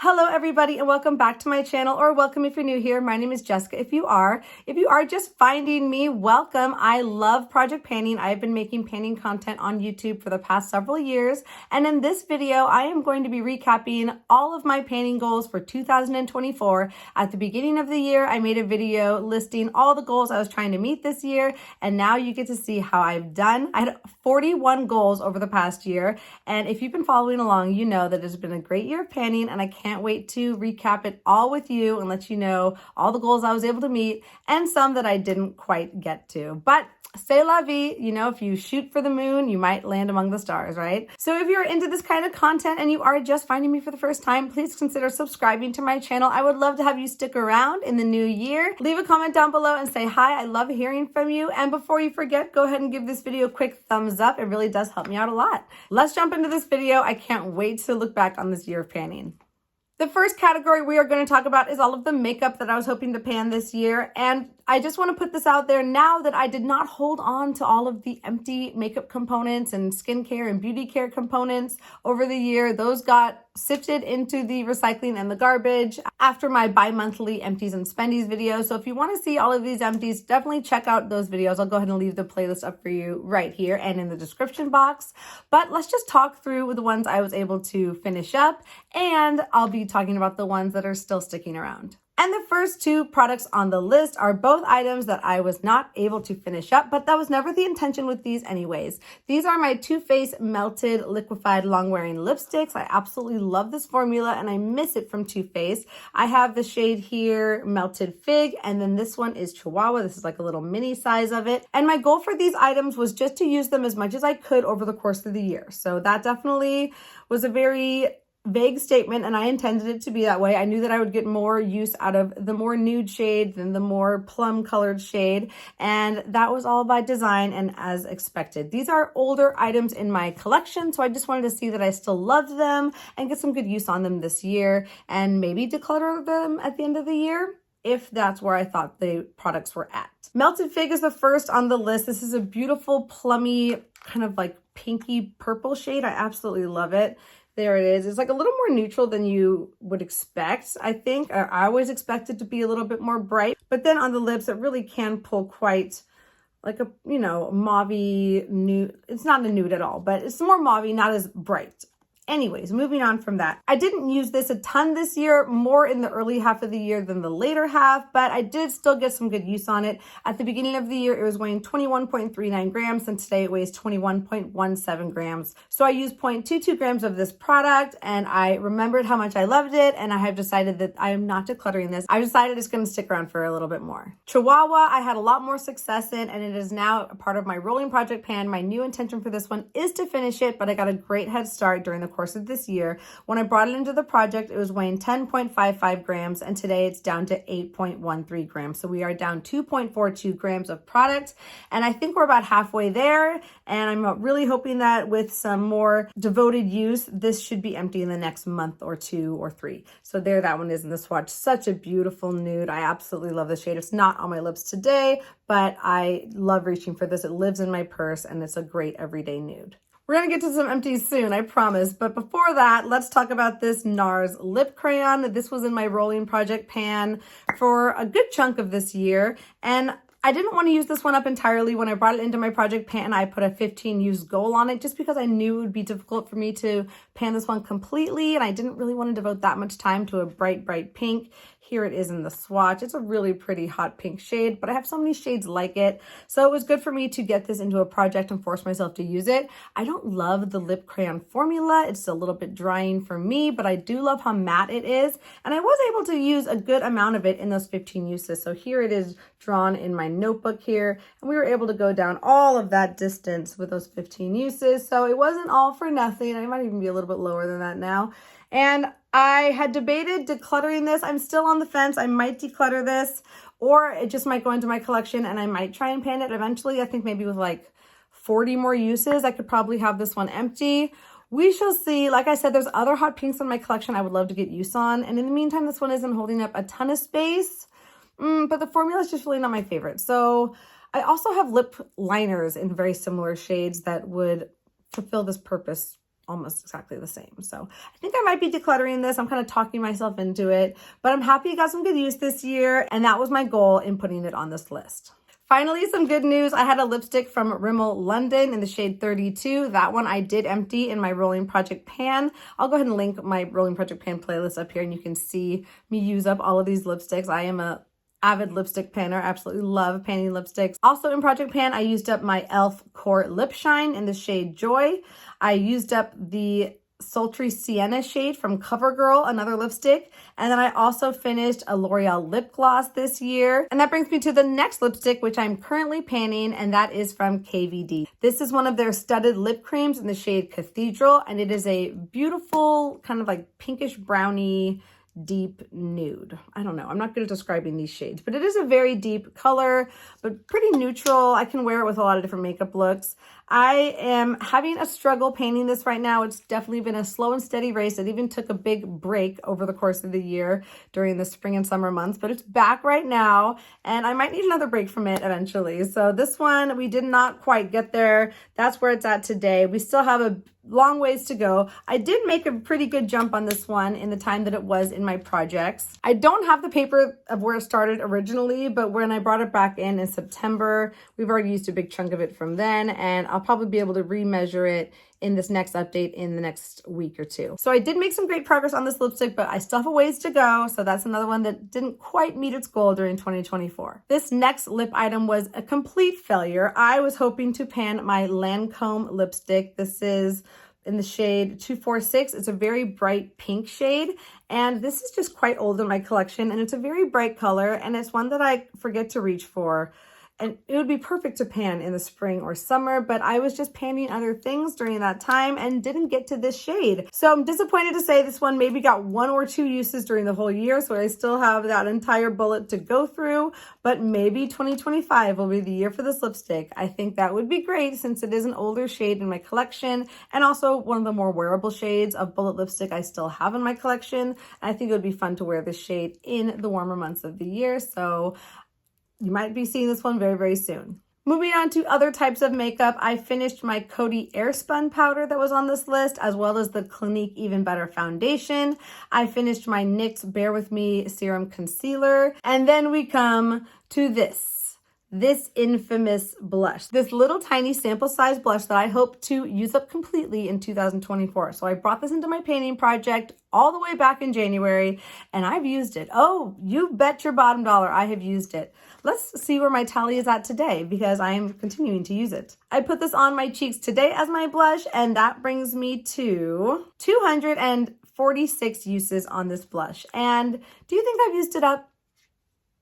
Hello everybody and welcome back to my channel, or welcome if you're new here. My name is Jessica. If you are just finding me, welcome. I love project panning. I've been making panning content on YouTube for the past several years, and in this video I am going to be recapping all of my panning goals for 2024. At the beginning of the year I made a video listing all the goals I was trying to meet this year, and now you get to see how I've done. I had 41 goals over the past year, and if you've been following along, you know that it's been a great year of panning, and I can't wait to recap it all with you and let you know all the goals I was able to meet and some that I didn't quite get to. But c'est la vie, you know, if you shoot for the moon, you might land among the stars, right? So if you're into this kind of content and you are just finding me for the first time, please consider subscribing to my channel. I would love to have you stick around in the new year. Leave a comment down below and say hi. I love hearing from you. And before you forget, go ahead and give this video a quick thumbs up. It really does help me out a lot. Let's jump into this video. I can't wait to look back on this year of panning. The first category we are going to talk about is all of the makeup that I was hoping to pan this year. And I just want to put this out there now that I did not hold on to all of the empty makeup components and skincare and beauty care components over the year. Those got sifted into the recycling and the garbage after my bi-monthly Empties and Spendies video. So if you want to see all of these empties, definitely check out those videos. I'll go ahead and leave the playlist up for you right here and in the description box. But let's just talk through the ones I was able to finish up, and I'll be talking about the ones that are still sticking around. And the first two products on the list are both items that I was not able to finish up, but that was never the intention with these anyways. These are my Too Faced Melted Liquefied Long-Wearing Lipsticks. I absolutely love this formula and I miss it from Too Faced. I have the shade here, Melted Fig, and then this one is Chihuahua. This is like a little mini size of it. And my goal for these items was just to use them as much as I could over the course of the year. So that definitely was a very vague statement, and I intended it to be that way. I knew that I would get more use out of the more nude shade than the more plum colored shade, and that was all by design and as expected. These are older items in my collection, so I just wanted to see that I still loved them and get some good use on them this year, and maybe declutter them at the end of the year if that's where I thought the products were at. Melted Fig is the first on the list. This is a beautiful plummy kind of like pinky purple shade. I absolutely love it. There it is. It's like a little more neutral than you would expect, I think. I always expect it to be a little bit more bright, but then on the lips, it really can pull quite like a, you know, mauvey nude. It's not a nude at all, but it's more mauvey, not as bright. Anyways, moving on from that. I didn't use this a ton this year, more in the early half of the year than the later half, but I did still get some good use on it. At the beginning of the year, it was weighing 21.39 grams, and today it weighs 21.17 grams. So I used 0.22 grams of this product, and I remembered how much I loved it, and I have decided that I am not decluttering this. I've decided it's going to stick around for a little bit more. Chihuahua, I had a lot more success in, and it is now a part of my rolling project pan. My new intention for this one is to finish it, but I got a great head start during the course of this year. When I brought it into the project, it was weighing 10.55 grams, and today it's down to 8.13 grams. So we are down 2.42 grams of product, and I think we're about halfway there, and I'm really hoping that with some more devoted use, this should be empty in the next month or two or three. So there that one is in the swatch. Such a beautiful nude. I absolutely love this shade. It's not on my lips today, but I love reaching for this. It lives in my purse, and it's a great everyday nude. We're going to get to some empties soon, I promise. But before that, let's talk about this NARS lip crayon. This was in my rolling project pan for a good chunk of this year. And I didn't want to use this one up entirely. When I brought it into my project pan, I put a 15 use goal on it just because I knew it would be difficult for me to pan this one completely. And I didn't really want to devote that much time to a bright, bright pink. Here it is in the swatch. It's a really pretty hot pink shade, but I have so many shades like it. So it was good for me to get this into a project and force myself to use it. I don't love the lip crayon formula. It's a little bit drying for me, but I do love how matte it is. And I was able to use a good amount of it in those 15 uses. So here it is drawn in my notebook here. And we were able to go down all of that distance with those 15 uses. So it wasn't all for nothing. I might even be a little bit lower than that now. And I had debated decluttering this. I'm still on the fence. I might declutter this, or it just might go into my collection and I might try and pan it eventually. I think maybe with like 40 more uses, I could probably have this one empty. We shall see. Like I said, there's other hot pinks in my collection I would love to get use on. And in the meantime, this one isn't holding up a ton of space, but the formula is just really not my favorite. So I also have lip liners in very similar shades that would fulfill this purpose almost exactly the same. So I think I might be decluttering this. I'm kind of talking myself into it, but I'm happy it got some good use this year. And that was my goal in putting it on this list. Finally, some good news. I had a lipstick from Rimmel London in the shade 32. That one I did empty in my Rolling Project pan. I'll go ahead and link my Rolling Project pan playlist up here and you can see me use up all of these lipsticks. I am a avid lipstick panner. Absolutely love panning lipsticks. Also in Project Pan, I used up my e.l.f. Core Lip Shine in the shade Joy. I used up the Sultry Sienna shade from CoverGirl, another lipstick. And then I also finished a L'Oreal lip gloss this year. And that brings me to the next lipstick, which I'm currently panning, and that is from KVD. This is one of their studded lip creams in the shade Cathedral, and it is a beautiful kind of like pinkish brownie deep nude. I don't know. I'm not good at describing these shades, but it is a very deep color, but pretty neutral. I can wear it with a lot of different makeup looks. I am having a struggle painting this right now. It's definitely been a slow and steady race. It even took a big break over the course of the year during the spring and summer months, but it's back right now and I might need another break from it eventually. So this one, we did not quite get there. That's where it's at today. We still have a long ways to go. I did make a pretty good jump on this one in the time that it was in my projects. I don't have the paper of where it started originally, but when I brought it back in September, we've already used a big chunk of it from then, and I'll probably be able to remeasure it in this next update in the next week or two. So I did make some great progress on this lipstick, but I still have a ways to go. So that's another one that didn't quite meet its goal during 2024. This next lip item was a complete failure. I was hoping to pan my Lancome lipstick. This is in the shade 246. It's a very bright pink shade. And this is just quite old in my collection. And it's a very bright color. And it's one that I forget to reach for. And it would be perfect to pan in the spring or summer, but I was just panning other things during that time and didn't get to this shade. So I'm disappointed to say this one maybe got 1 or 2 uses during the whole year, so I still have that entire bullet to go through, but maybe 2025 will be the year for this lipstick. I think that would be great since it is an older shade in my collection and also one of the more wearable shades of bullet lipstick I still have in my collection. I think it would be fun to wear this shade in the warmer months of the year, so you might be seeing this one very, very soon. Moving on to other types of makeup, I finished my Coty Airspun powder that was on this list, as well as the Clinique Even Better foundation. I finished my NYX Bare With Me Serum Concealer. And then we come to this infamous blush, this little tiny sample size blush that I hope to use up completely in 2024. So I brought this into my painting project all the way back in January and I've used it. Oh, you bet your bottom dollar I have used it. Let's see where my tally is at today because I am continuing to use it. I put this on my cheeks today as my blush and that brings me to 246 uses on this blush. And do you think I've used it up?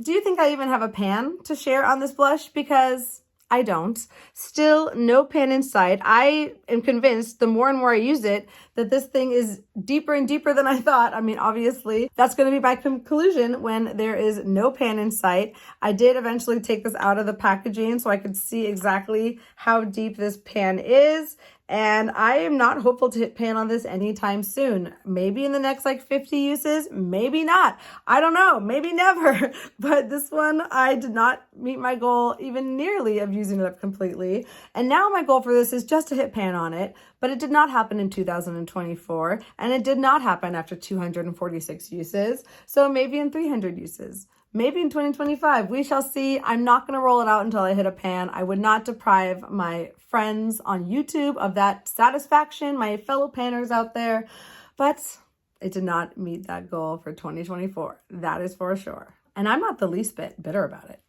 Do you think I even have a pan to share on this blush? Because I don't. Still no pan in sight. I am convinced the more and more I use it that this thing is deeper and deeper than I thought. I mean, obviously, that's going to be my conclusion when there is no pan in sight. I did eventually take this out of the packaging so I could see exactly how deep this pan is. And I am not hopeful to hit pan on this anytime soon. Maybe in the next like 50 uses, maybe not. I don't know, maybe never. But this one, I did not meet my goal even nearly of using it up completely. And now my goal for this is just to hit pan on it. But it did not happen in 2024. And it did not happen after 246 uses. So maybe in 300 uses. Maybe in 2025, we shall see. I'm not going to roll it out until I hit a pan. I would not deprive my friends on YouTube of that satisfaction, my fellow panners out there, but it did not meet that goal for 2024. That is for sure. And I'm not the least bit bitter about it.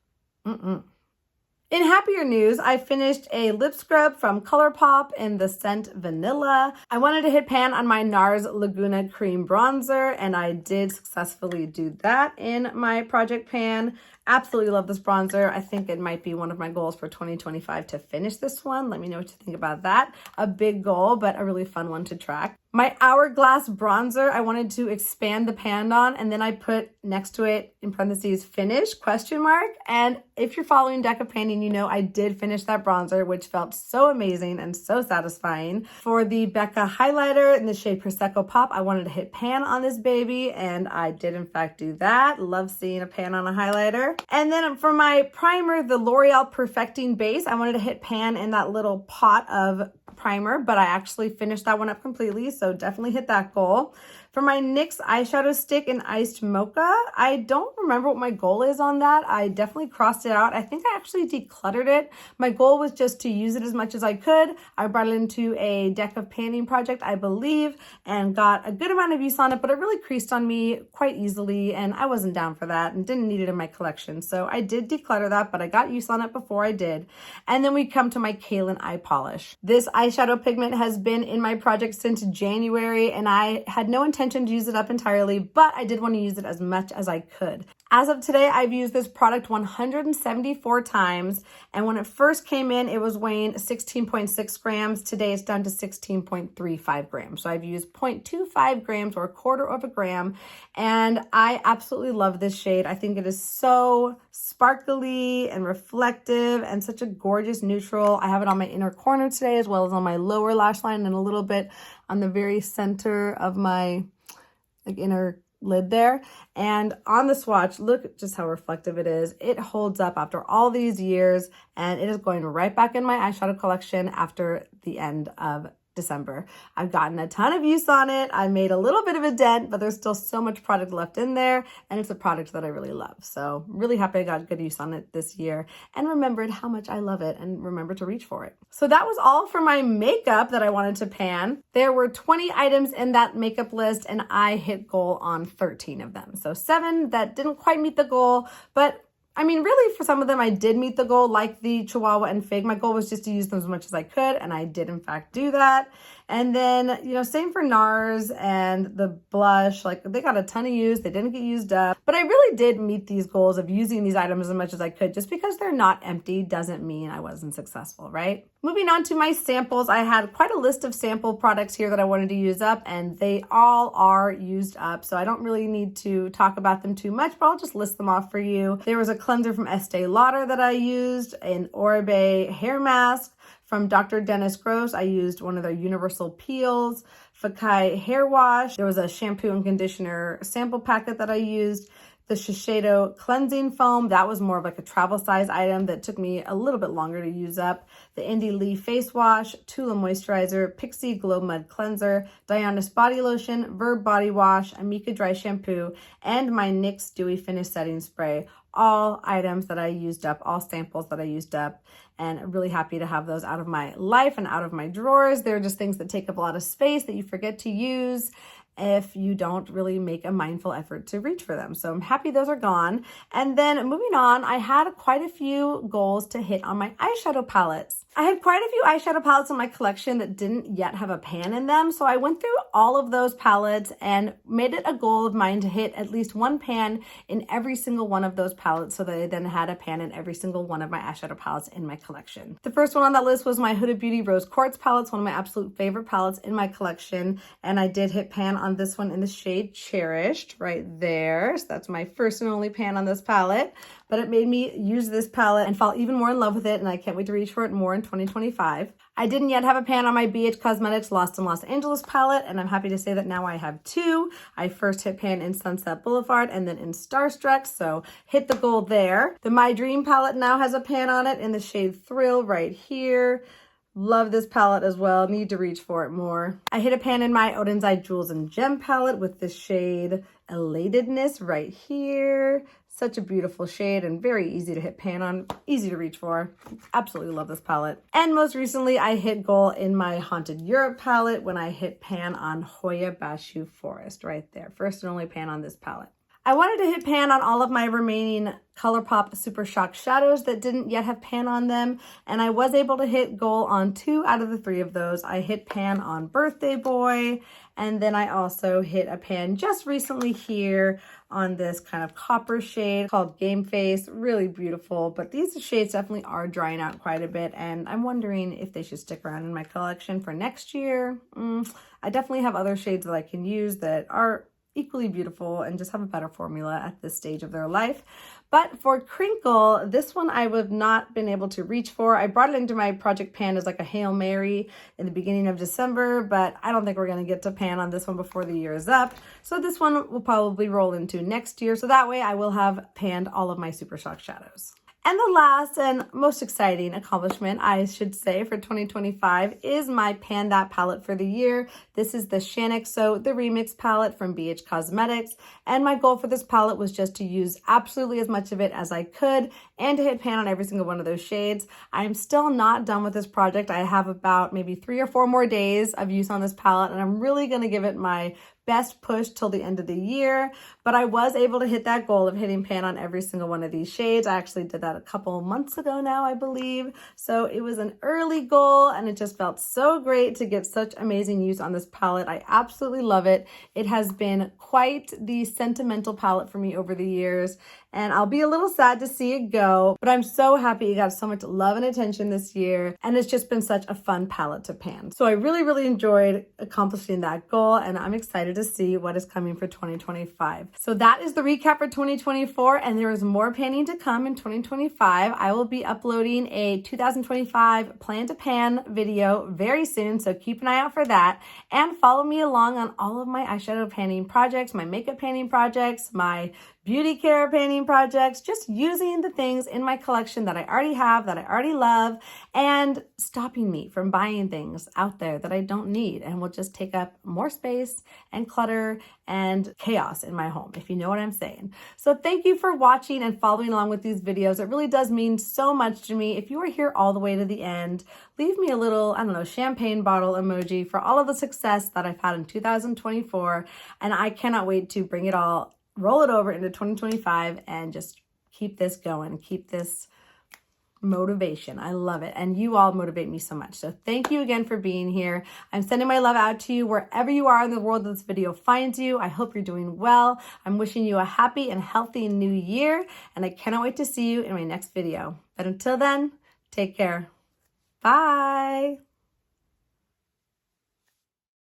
In happier news, I finished a lip scrub from ColourPop in the scent Vanilla. I wanted to hit pan on my NARS Laguna Cream Bronzer, and I did successfully do that in my project pan. Absolutely love this bronzer. I think it might be one of my goals for 2025 to finish this one. Let me know what you think about that. A big goal, but a really fun one to track. My Hourglass bronzer, I wanted to expand the pan on, and then I put next to it in parentheses, finish, question mark. And if you're following Deca Painting, you know I did finish that bronzer, which felt so amazing and so satisfying. For the Becca highlighter in the shade Prosecco Pop, I wanted to hit pan on this baby, and I did in fact do that. Love seeing a pan on a highlighter. And then for my primer, the L'Oreal Perfecting Base, I wanted to hit pan in that little pot of primer, but I actually finished that one up completely, so definitely hit that goal. For my NYX eyeshadow stick in Iced Mocha, I don't remember what my goal is on that. I definitely crossed it out. I think I actually decluttered it. My goal was just to use it as much as I could. I brought it into a deck of painting project, I believe, and got a good amount of use on it, but it really creased on me quite easily, and I wasn't down for that and didn't need it in my collection. So I did declutter that, but I got use on it before I did. And then we come to my Kaolin eye polish. This eyeshadow pigment has been in my project since January, and I had no intention to use it up entirely, but I did want to use it as much as I could. As of today, I've used this product 174 times, and when it first came in, it was weighing 16.6 grams. Today, it's down to 16.35 grams. So I've used 0.25 grams or a quarter of a gram, and I absolutely love this shade. I think it is so sparkly and reflective and such a gorgeous neutral. I have it on my inner corner today, as well as on my lower lash line and a little bit on the very center of my inner lid there. And on the swatch, look just how reflective it is. It holds up after all these years, and it is going right back in my eyeshadow collection after the end of December. I've gotten a ton of use on it. I made a little bit of a dent, but there's still so much product left in there, and it's a product that I really love. So really happy I got good use on it this year and remembered how much I love it and remembered to reach for it. So that was all for my makeup that I wanted to pan. There were 20 items in that makeup list, and I hit goal on 13 of them. So 7 that didn't quite meet the goal, but I mean, really, for some of them, I did meet the goal, like the Chihuahua and Fig. My goal was just to use them as much as I could, and I did, in fact, do that. And then, you know, same for NARS and the blush. Like, they got a ton of use. They didn't get used up. But I really did meet these goals of using these items as much as I could. Just because they're not empty doesn't mean I wasn't successful, right? Moving on to my samples, I had quite a list of sample products here that I wanted to use up, and they all are used up. So I don't really need to talk about them too much, but I'll just list them off for you. There was a cleanser from Estee Lauder that I used, an Oribe hair mask. From Dr. Dennis Gross, I used one of their universal peels. Fakai hair wash. There was a shampoo and conditioner sample packet that I used. The Shiseido cleansing foam, that was more of like a travel size item that took me a little bit longer to use up. The Indie Lee face wash, Tula moisturizer, Pixie Glow Mud cleanser, Dionysus body lotion, Verb body wash, Amika dry shampoo, and my NYX dewy finish setting spray. All items that I used up, all samples that I used up, and I'm really happy to have those out of my life and out of my drawers. They're just things that take up a lot of space that you forget to use if you don't really make a mindful effort to reach for them. So I'm happy those are gone. And then moving on, I had quite a few goals to hit on my eyeshadow palettes. I had quite a few eyeshadow palettes in my collection that didn't yet have a pan in them. So I went through all of those palettes and made it a goal of mine to hit at least one pan in every single one of those palettes, so that I then had a pan in every single one of my eyeshadow palettes in my collection. The first one on that list was my Huda Beauty Rose Quartz palettes, one of my absolute favorite palettes in my collection. And I did hit pan on this one in the shade Cherished right there. So that's my first and only pan on this palette. But it made me use this palette and fall even more in love with it, and I can't wait to reach for it more in 2025. I didn't yet have a pan on my BH Cosmetics Lost in Los Angeles palette, and I'm happy to say that now I have 2. I first hit pan in Sunset Boulevard and then in Starstruck, so hit the goal there. The My Dream palette now has a pan on it in the shade Thrill right here. Love this palette as well. Need to reach for it more. I hit a pan in my Odin's Eye Jewels and Gem palette with the shade Elatedness right here. Such a beautiful shade and very easy to hit pan on, easy to reach for. Absolutely love this palette. And most recently, I hit goal in my Haunted Europe palette when I hit pan on Hoya Bashu Forest right there. First and only pan on this palette. I wanted to hit pan on all of my remaining ColourPop Super Shock shadows that didn't yet have pan on them, and I was able to hit goal on 2 out of the 3 of those. I hit pan on Birthday Boy, and then I also hit a pan just recently here on this kind of copper shade called Game Face. Really beautiful, but these shades definitely are drying out quite a bit, and I'm wondering if they should stick around in my collection for next year. I definitely have other shades that I can use that are equally beautiful and just have a better formula at this stage of their life. But for Crinkle, this one I would not been able to reach for. I brought it into my project pan as like a Hail Mary in the beginning of December, but I don't think we're going to get to pan on this one before the year is up. So this one will probably roll into next year. So that way I will have panned all of my Super Shock shadows. And the last and most exciting accomplishment, I should say, for 2025 is my Pan That palette for the year. This is the Shaniqso, the Remix palette from BH Cosmetics. And my goal for this palette was just to use absolutely as much of it as I could and to hit pan on every single one of those shades. I'm still not done with this project. I have about maybe 3 or 4 more days of use on this palette, and I'm really going to give it my best push till the end of the year, but I was able to hit that goal of hitting pan on every single one of these shades. I actually did that a couple months ago now, I believe. So it was an early goal, and it just felt so great to get such amazing use on this palette. I absolutely love it. It has been quite the sentimental palette for me over the years, and I'll be a little sad to see it go, but I'm so happy it got so much love and attention this year, and it's just been such a fun palette to pan. So I really enjoyed accomplishing that goal, and I'm excited to see what is coming for 2025. So that is the recap for 2024, and there is more panning to come in 2025. I will be uploading a 2025 plan to pan video very soon, so keep an eye out for that, and follow me along on all of my eyeshadow panning projects, my makeup panning projects, my beauty care painting projects, just using the things in my collection that I already have, that I already love, and stopping me from buying things out there that I don't need and will just take up more space and clutter and chaos in my home, if you know what I'm saying. So thank you for watching and following along with these videos. It really does mean so much to me. If you are here all the way to the end, leave me a little, I don't know, champagne bottle emoji for all of the success that I've had in 2024, and I cannot wait to bring it all, roll it over into 2025 and just keep this going, keep this motivation. I love it. And you all motivate me so much. So thank you again for being here. I'm sending my love out to you wherever you are in the world that this video finds you. I hope you're doing well. I'm wishing you a happy and healthy new year, and I cannot wait to see you in my next video. But until then, take care. Bye.